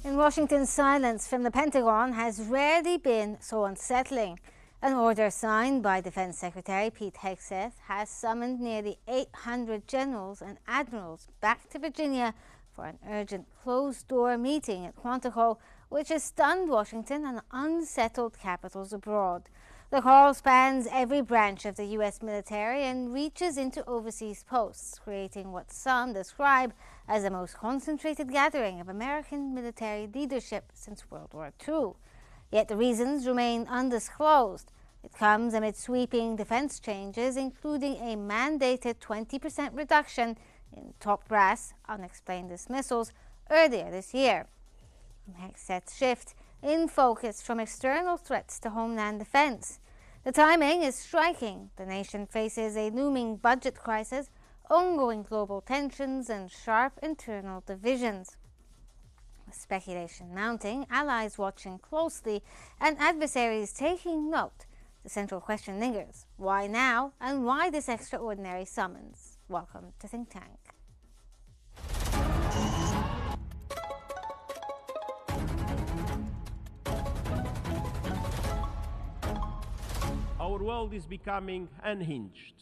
In Washington, silence from the Pentagon has rarely been so unsettling. An order signed by Defense Secretary Pete Hegseth has summoned nearly 800 generals and admirals back to Virginia for an urgent closed-door meeting at Quantico, which has stunned Washington and unsettled capitals abroad. The call spans every branch of the U.S. military and reaches into overseas posts, creating what some describe as the most concentrated gathering of American military leadership since World War II. Yet the reasons remain undisclosed. It comes amid sweeping defense changes, including a mandated 20% reduction in top brass unexplained dismissals earlier this year. Hegseth's shift in focus from external threats to homeland defense. The timing is striking. The nation faces a looming budget crisis, ongoing global tensions, and sharp internal divisions. With speculation mounting, allies watching closely, and adversaries taking note, the central question lingers: why now, and why this extraordinary summons? Welcome to Think Tank. Our world is becoming unhinged.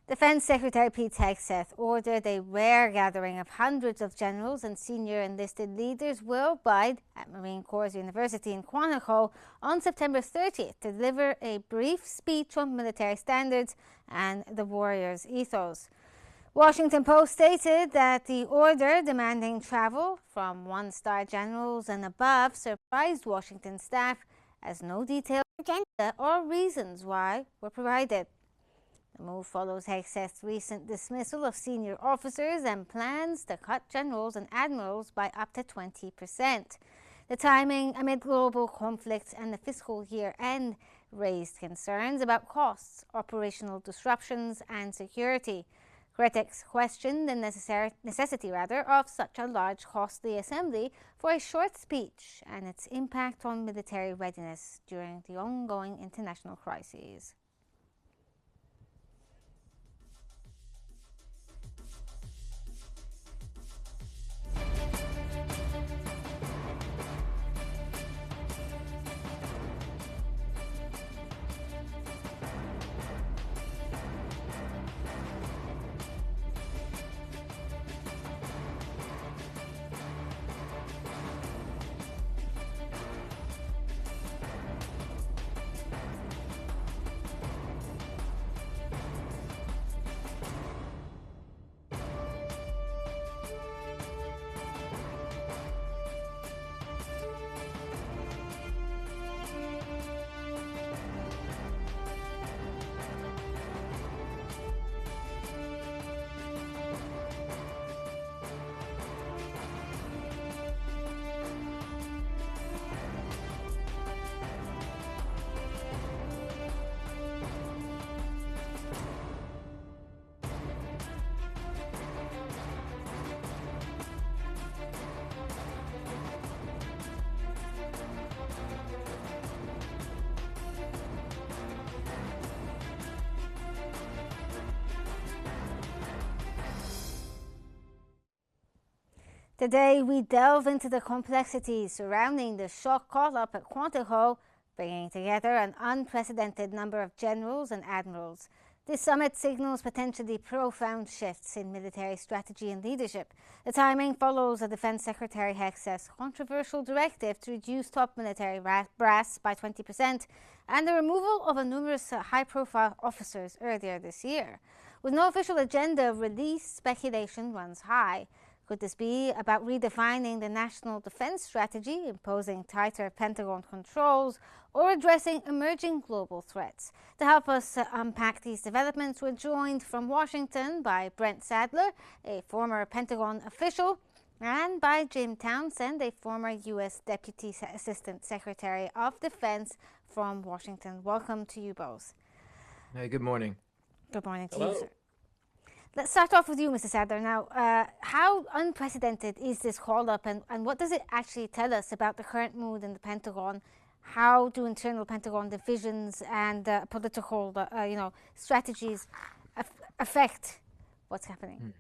Defense Secretary Pete Hegseth ordered a rare gathering of hundreds of generals and senior enlisted leaders worldwide at Marine Corps University in Quantico on September 30th to deliver a brief speech on military standards and the warrior's ethos. Washington Post stated that the order demanding travel from one-star generals and above surprised Washington staff, as no detailed agenda or reasons why were provided. The move follows Hegseth's recent dismissal of senior officers and plans to cut generals and admirals by up to 20%. The timing amid global conflicts and the fiscal year end raised concerns about costs, operational disruptions, and security. Critics questioned the necessity of such a large, costly assembly for a short speech and its impact on military readiness during the ongoing international crises. Today, we delve into the complexities surrounding the shock call-up at Quantico, bringing together an unprecedented number of generals and admirals. This summit signals potentially profound shifts in military strategy and leadership. The timing follows a Defense Secretary Hegseth's controversial directive to reduce top military brass by 20% and the removal of numerous high-profile officers earlier this year. With no official agenda released, speculation runs high. Could this be about redefining the national defense strategy, imposing tighter Pentagon controls, or addressing emerging global threats? To help us unpack these developments, we're joined from Washington by Brent Sadler, a former Pentagon official, and by Jim Townsend, a former U.S. Deputy Assistant Secretary of Defense. from Washington. Welcome to you both. Hey, good morning. Good morning to Hello. you, sir. Let's start off with you, Mr. Sadler. Now, how unprecedented is this call-up, and what does it actually tell us about the current mood in the Pentagon? How do internal Pentagon divisions and political, strategies affect what's happening?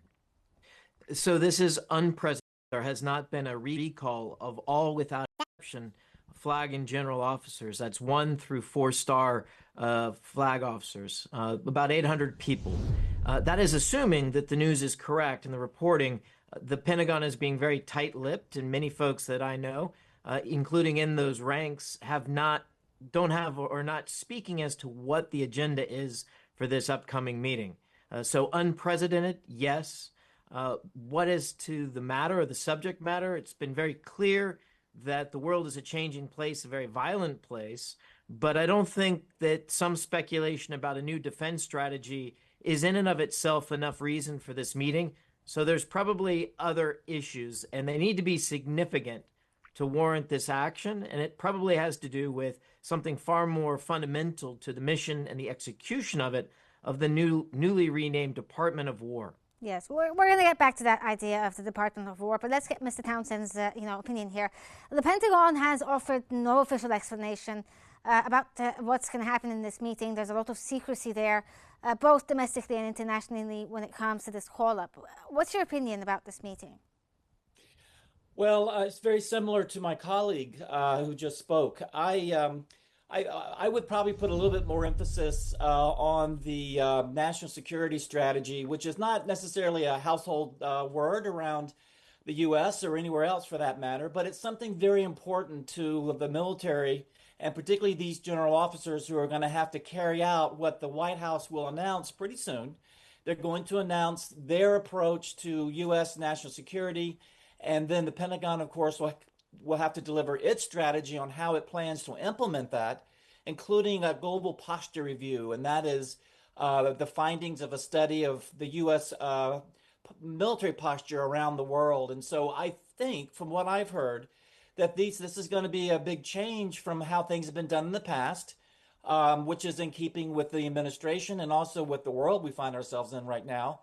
So this is unprecedented. There has not been a recall of all without exception flag and general officers. That's 1 through 4-star flag officers, about 800 people. That is assuming that the news is correct in the reporting. The Pentagon is being very tight-lipped, and many folks that I know, including in those ranks, don't have or not speaking as to what the agenda is for this upcoming meeting. So unprecedented, yes. What is to the matter or the subject matter? It's been very clear that the world is a changing place, a very violent place, but I don't think that some speculation about a new defense strategy is in and of itself enough reason for this meeting. So there's probably other issues, and they need to be significant to warrant this action, and it probably has to do with something far more fundamental to the mission and the execution of it, of the newly renamed Department of War. Yes, we're going to get back to that idea of the Department of War, but let's get Mr. Townsend's opinion here. The Pentagon has offered no official explanation about what's going to happen in this meeting. There's a lot of secrecy there, both domestically and internationally, when it comes to this call-up. What's your opinion about this meeting? Well, it's very similar to my colleague who just spoke. I would probably put a little bit more emphasis on the national security strategy, which is not necessarily a household word around the U.S. or anywhere else for that matter, but it's something very important to the military, and particularly these general officers who are going to have to carry out what the White House will announce pretty soon. They're going to announce their approach to U.S. national security, and then the Pentagon, of course, will have to deliver its strategy on how it plans to implement that, including a global posture review, and that is the findings of a study of the U.S. Military posture around the world. And so I think, from what I've heard, that this is going to be a big change from how things have been done in the past, which is in keeping with the administration and also with the world we find ourselves in right now.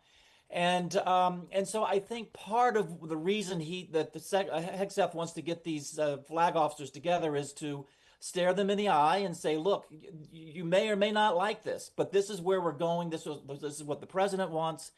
And so I think part of the reason that the HEXF wants to get these flag officers together is to stare them in the eye and say, look, you may or may not like this, but this is where we're going. This is what the president wants.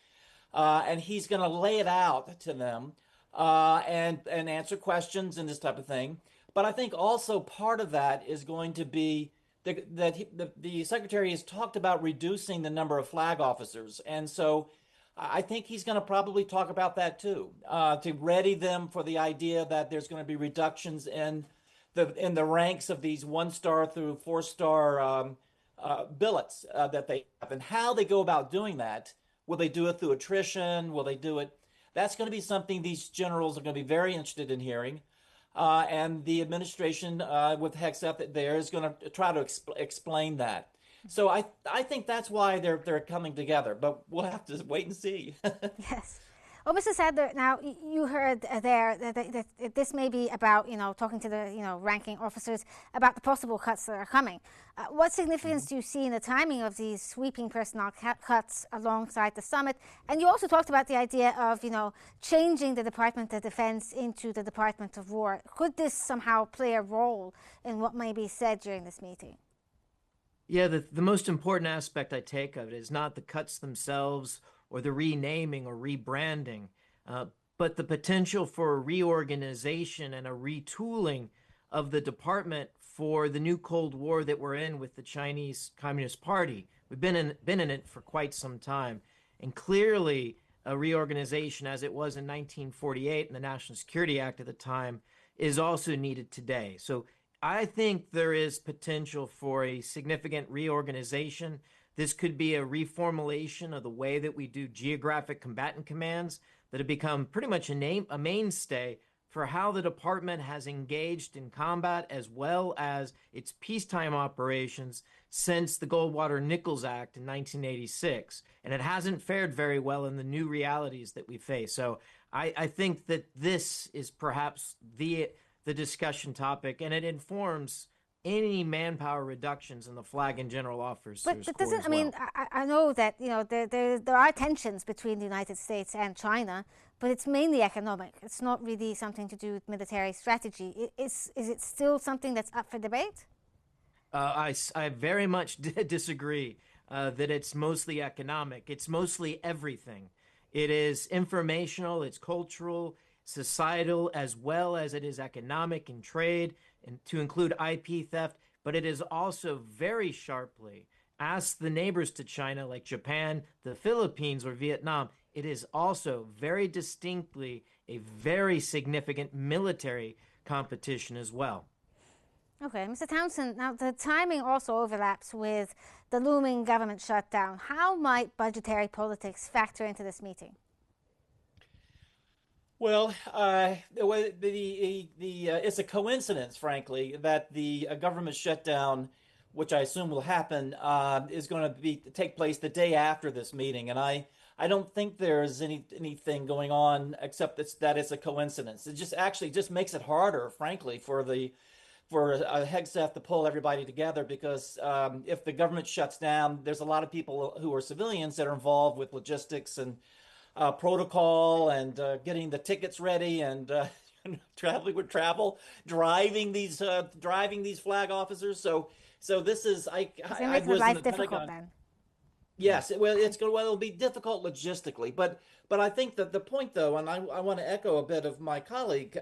And he's going to lay it out to them and answer questions and this type of thing. But I think also part of that is going to be that the secretary has talked about reducing the number of flag officers. And so I think he's going to probably talk about that too, to ready them for the idea that there's going to be reductions in the ranks of these 1-star through 4-star billets that they have, and how they go about doing that. Will they do it through attrition? Will they do it? That's going to be something these generals are going to be very interested in hearing, and the administration with HEXF there is going to try to explain that. So I think that's why they're coming together, but we'll have to wait and see. Yes. Well, Mr. Sadler, now you heard there that this may be about, talking to the, ranking officers about the possible cuts that are coming. What significance do you see in the timing of these sweeping personnel cuts alongside the summit? And you also talked about the idea of, changing the Department of Defense into the Department of War. Could this somehow play a role in what may be said during this meeting? Yeah, the most important aspect I take of it is not the cuts themselves or the renaming or rebranding, but the potential for a reorganization and a retooling of the department for the new Cold War that we're in with the Chinese Communist Party. We've been in it for quite some time, and clearly a reorganization as it was in 1948 in the National Security Act at the time is also needed today. So I think there is potential for a significant reorganization. This could be a reformulation of the way that we do geographic combatant commands that have become pretty much a mainstay for how the department has engaged in combat as well as its peacetime operations since the Goldwater-Nichols Act in 1986. And it hasn't fared very well in the new realities that we face. So I think that this is perhaps the discussion topic, and it informs any manpower reductions in the flag and general officers But corps doesn't, as I well. mean, I know that, there are tensions between the United States and China, but it's mainly economic. It's not really something to do with military strategy. Is it still something that's up for debate? I very much disagree that it's mostly economic. It's mostly everything. It is informational, it's cultural, societal, as well as it is economic and trade, and to include IP theft. But it is also very sharply, ask the neighbors to China like Japan, the Philippines, or Vietnam. It is also very distinctly a very significant military competition as well. Okay, Mr. Townsend, now the timing also overlaps with the looming government shutdown. How might budgetary politics factor into this meeting? Well, it's a coincidence, frankly, that the government shutdown, which I assume will happen, is going to take place the day after this meeting, and I don't think there's anything going on except that it's a coincidence. It just makes it harder, frankly, for Hegseth to pull everybody together because if the government shuts down, there's a lot of people who are civilians that are involved with logistics and protocol and getting the tickets ready and traveling with travel, driving these flag officers. So this is It I makes was in life the difficult Pentagon. then. Yes, it'll be difficult logistically, but I think that the point though, and I want to echo a bit of my colleague.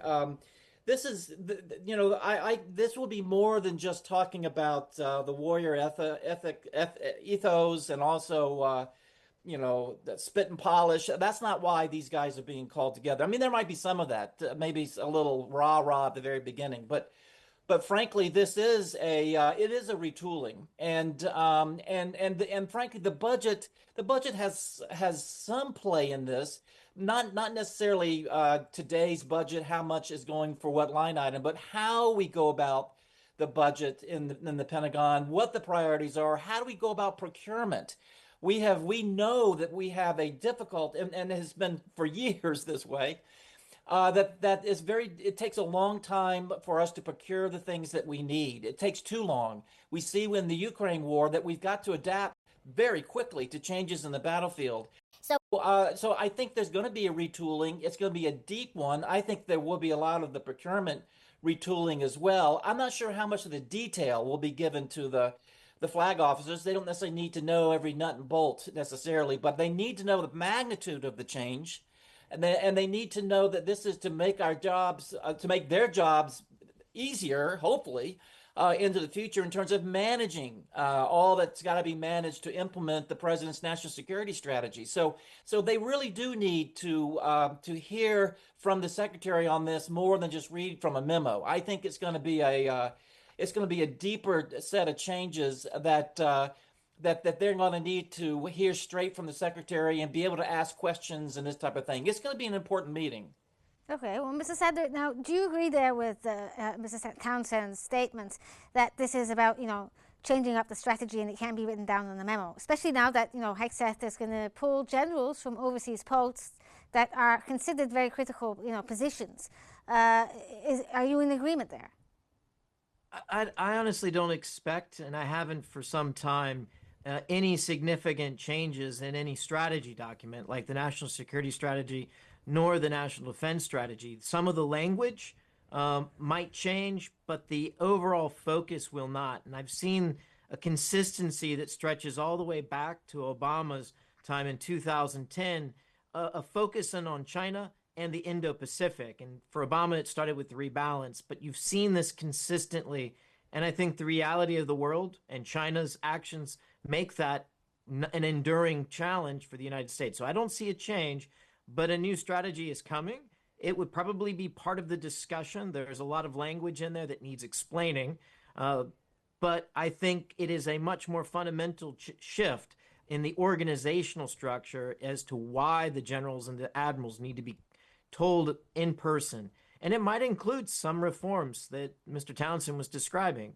This is this will be more than just talking about the warrior ethos and also the spit and polish. That's not why these guys are being called together. I mean, there might be some of that, maybe a little rah at the very beginning, but frankly, this is it is a retooling, and frankly, the budget has some play in this. Not necessarily today's budget, how much is going for what line item, but how we go about the budget in the Pentagon, what the priorities are, how do we go about procurement. We know that we have a difficult and it has been for years this way. It takes a long time for us to procure the things that we need. It takes too long. We see in the Ukraine war that we've got to adapt very quickly to changes in the battlefield. So I think there's going to be a retooling. It's going to be a deep one. I think there will be a lot of the procurement retooling as well. I'm not sure how much of the detail will be given to the flag officers. They don't necessarily need to know every nut and bolt necessarily, but they need to know the magnitude of the change. And they need to know that this is to make their jobs easier, hopefully, into the future in terms of managing all that's got to be managed to implement the president's national security strategy. So they really do need to hear from the secretary on this more than just read from a memo. I think it's going to be a deeper set of changes that they're going to need to hear straight from the secretary and be able to ask questions and this type of thing. It's going to be an important meeting. Okay, well, Mr. Sadler, now, do you agree there with Mr. Townsend's statements that this is about, changing up the strategy and it can't be written down in a memo, especially now that, Hegseth is going to pull generals from overseas posts that are considered very critical, positions. Are you in agreement there? I honestly don't expect, and I haven't for some time, any significant changes in any strategy document like the National Security Strategy nor the National Defense Strategy. Some of the language might change, but the overall focus will not. And I've seen a consistency that stretches all the way back to Obama's time in 2010, a focus on China and the Indo-Pacific. And for Obama, it started with the rebalance, but you've seen this consistently. And I think the reality of the world and China's actions make that an enduring challenge for the United States. So I don't see a change, but a new strategy is coming. It would probably be part of the discussion. There's a lot of language in there that needs explaining. But I think it is a much more fundamental shift in the organizational structure as to why the generals and the admirals need to be told in person. And it might include some reforms that Mr. Townsend was describing.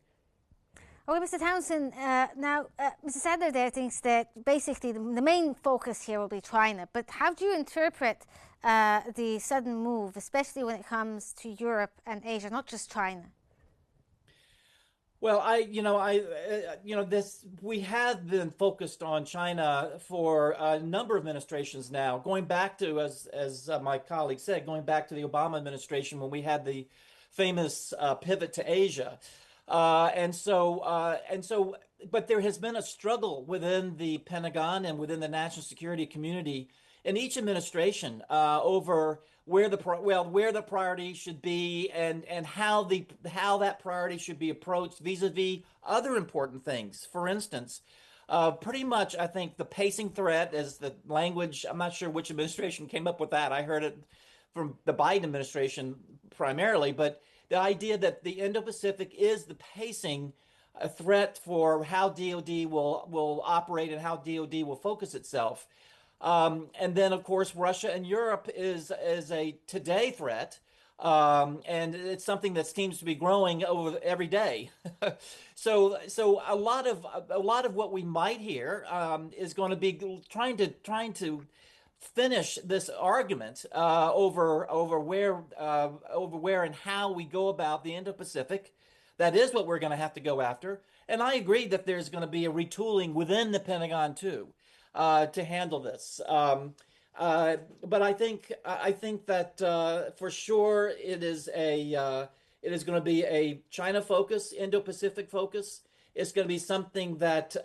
Okay, Mr. Townsend, now, Mr. Sadler there thinks that basically the main focus here will be China. But how do you interpret the sudden move, especially when it comes to Europe and Asia, not just China? Well, we have been focused on China for a number of administrations now, going back to, as my colleague said, going back to the Obama administration when we had the famous pivot to Asia, but there has been a struggle within the Pentagon and within the national security community in each administration over where the priority should be and how that priority should be approached vis-a-vis other important things. For instance, pretty much I think the pacing threat is the language. I'm not sure which administration came up with that. I heard it from the Biden administration primarily, but the idea that the Indo-Pacific is the pacing threat for how DoD will operate and how DoD will focus itself. And then, of course, Russia and Europe is a today threat, and it's something that seems to be growing over every day. So a lot of what we might hear is going to be trying to finish this argument over where and how we go about the Indo-Pacific. That is what we're going to have to go after. And I agree that there's going to be a retooling within the Pentagon too, to handle this. But I think that for sure it is going to be a China focus, Indo-Pacific focus. It's going to be something that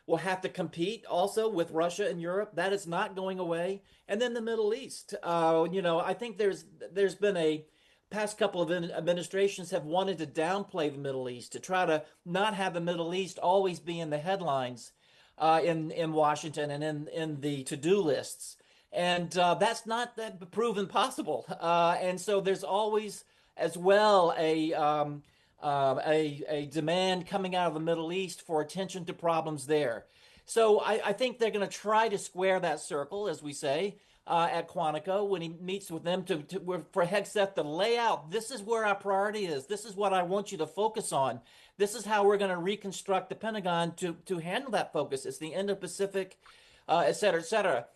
will have to compete also with Russia and Europe. That is not going away. And then the Middle East. I think there's been a past couple of administrations have wanted to downplay the Middle East, to try to not have the Middle East always be in the headlines in Washington and in the to-do lists. And that's not proven possible. And so there's always as well a demand coming out of the Middle East for attention to problems there. So I think they're going to try to square that circle, as we say, at Quantico when he meets with them for Hegseth to lay out, this is where our priority is. This is what I want you to focus on. This is how we're going to reconstruct the Pentagon to handle that focus. It's the Indo-Pacific, et cetera, et cetera.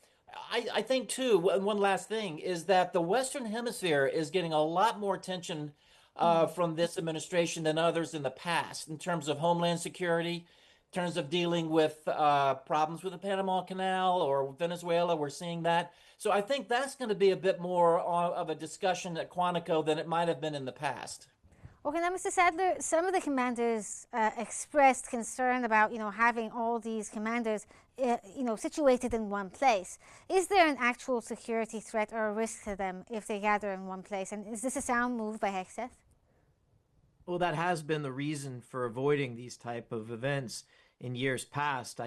I think, too, one last thing is that the Western Hemisphere is getting a lot more attention from this administration than others in the past in terms of homeland security, in terms of dealing with problems with the Panama Canal or Venezuela. We're seeing that. So I think that's going to be a bit more of a discussion at Quantico than it might have been in the past. Okay, now, Mr. Sadler, some of the commanders expressed concern about, having all these commanders, situated in one place. Is there an actual security threat or a risk to them if they gather in one place? And is this a sound move by Hegseth? Well, that has been the reason for avoiding these type of events in years past.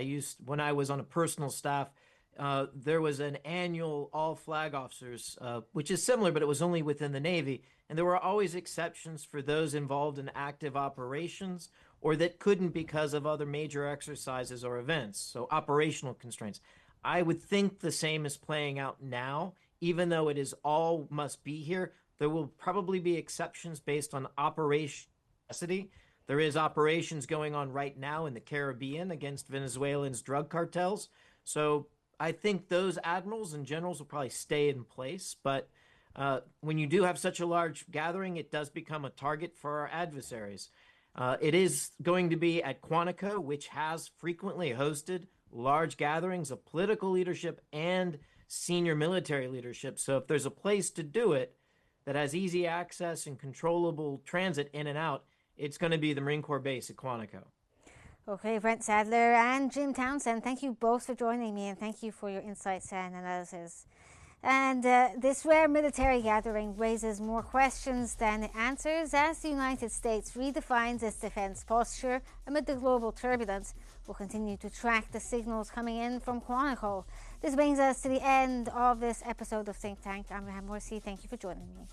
When I was on a personal staff, there was an annual all flag officers, which is similar, but it was only within the Navy. And there were always exceptions for those involved in active operations or that couldn't because of other major exercises or events. So operational constraints. I would think the same is playing out now, even though it is all must be here. There will probably be exceptions based on operation necessity. There is operations going on right now in the Caribbean against Venezuelans' drug cartels. So I think those admirals and generals will probably stay in place. But when you do have such a large gathering, it does become a target for our adversaries. It is going to be at Quantico, which has frequently hosted large gatherings of political leadership and senior military leadership. So if there's a place to do it that has easy access and controllable transit in and out, it's going to be the Marine Corps base at Quantico. Okay, Brent Sadler and Jim Townsend, thank you both for joining me, and thank you for your insights and analysis. And this rare military gathering raises more questions than it answers as the United States redefines its defense posture amid the global turbulence. We'll continue to track the signals coming in from Quantico. This brings us to the end of this episode of Think Tank. I'm Rehan Morsi. Thank you for joining me.